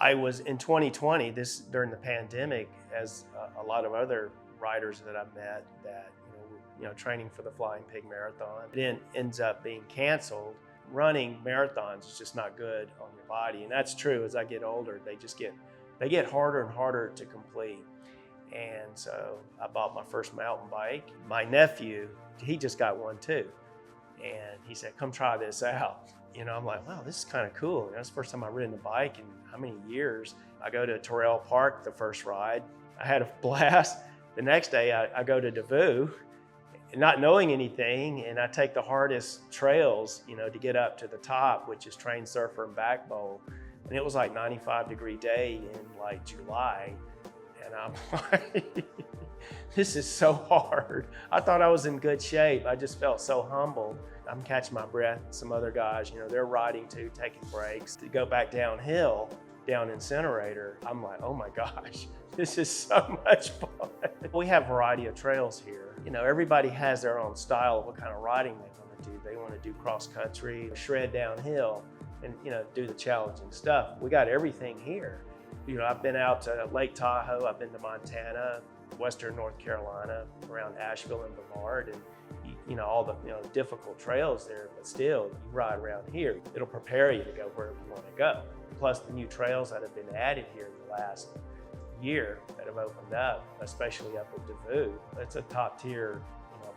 I was in 2020, during the pandemic, as a lot of other riders that I've met that were, training for the Flying Pig Marathon. It ends up being canceled. Running marathons is just not good on your body, and that's true. As I get older, they get harder and harder to complete. And so I bought my first mountain bike. My nephew, he just got one too, and he said, "Come try this out." I'm like, wow, this is kind of cool. That's the first time I've ridden a bike in how many years. I go to Terrell Park the first ride. I had a blast. The next day I go to Devou, not knowing anything, and I take the hardest trails, to get up to the top, which is Train Surfer and Back Bowl. And it was like 95-degree day in like July. And I'm like, this is so hard. I thought I was in good shape. I just felt so humbled. I'm catching my breath. Some other guys, they're riding too, taking breaks to go back downhill, down Incinerator. I'm like, oh my gosh, this is so much fun. We have a variety of trails here. Everybody has their own style of what kind of riding they want to do. They want to do cross country, shred downhill, and do the challenging stuff. We got everything here. I've been out to Lake Tahoe, I've been to Montana, Western North Carolina, around Asheville and Brevard, and all the difficult trails there, but still you ride around here. It'll prepare you to go wherever you want to go. Plus the new trails that have been added here in the last year that have opened up, especially up at Devou. It's a top tier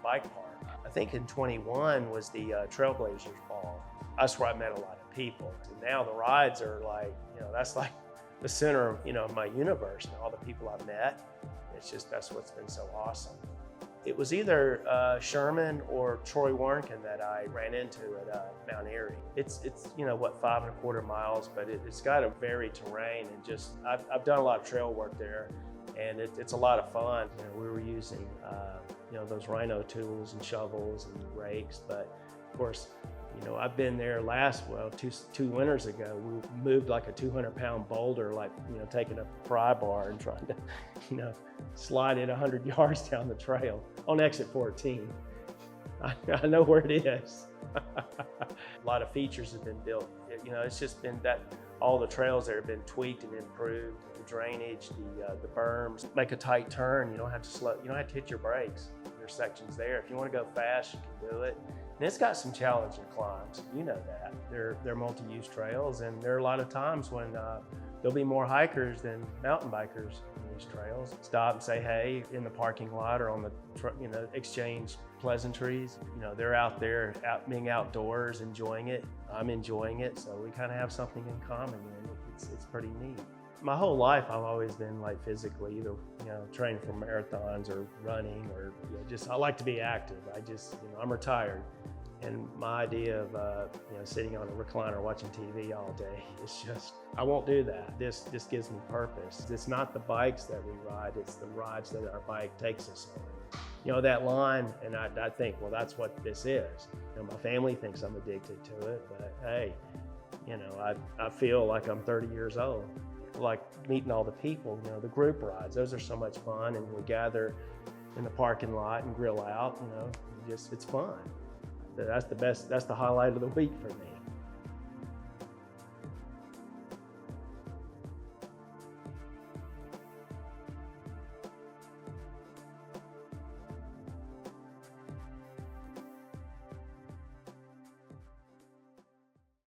bike park. I think in 21 was the Trailblazers ball. That's where I met a lot of people. And now the rides are like, that's like the center of my universe and all the people I've met. That's what's been so awesome. It was either Sherman or Troy Warnken that I ran into at Mount Airy. It's 5.25 miles, but it's got a varied terrain, and I've done a lot of trail work there, and it's a lot of fun. We were using those rhino tools and shovels and rakes, but of course, I've been there two winters ago. We moved like a 200-pound boulder, taking a pry bar and trying to, slide it 100 yards down the trail on exit 14. I know where it is. A lot of features have been built. It's just been that all the trails there have been tweaked and improved. The drainage, the berms, make a tight turn. You don't have to slow. You don't have to hit your brakes. There's sections there. If you want to go fast, you can do it. And it's got some challenging climbs. That. They're multi-use trails, and there are a lot of times when there'll be more hikers than mountain bikers on these trails. Stop and say hey in the parking lot or on the exchange pleasantries. They're out there being outdoors, enjoying it. I'm enjoying it, so we kind of have something in common, and it's pretty neat. My whole life, I've always been physically either, training for marathons or running, or I like to be active. I'm retired. And my idea of, sitting on a recliner watching TV all day, I won't do that. This gives me purpose. It's not the bikes that we ride, it's the rides that our bike takes us on. That line, and I think, well, that's what this is. My family thinks I'm addicted to it, but hey, I feel like I'm 30 years old. Like meeting all the people, the group rides, those are so much fun, and we gather in the parking lot and grill out, it's fun. That's the highlight of the week for me.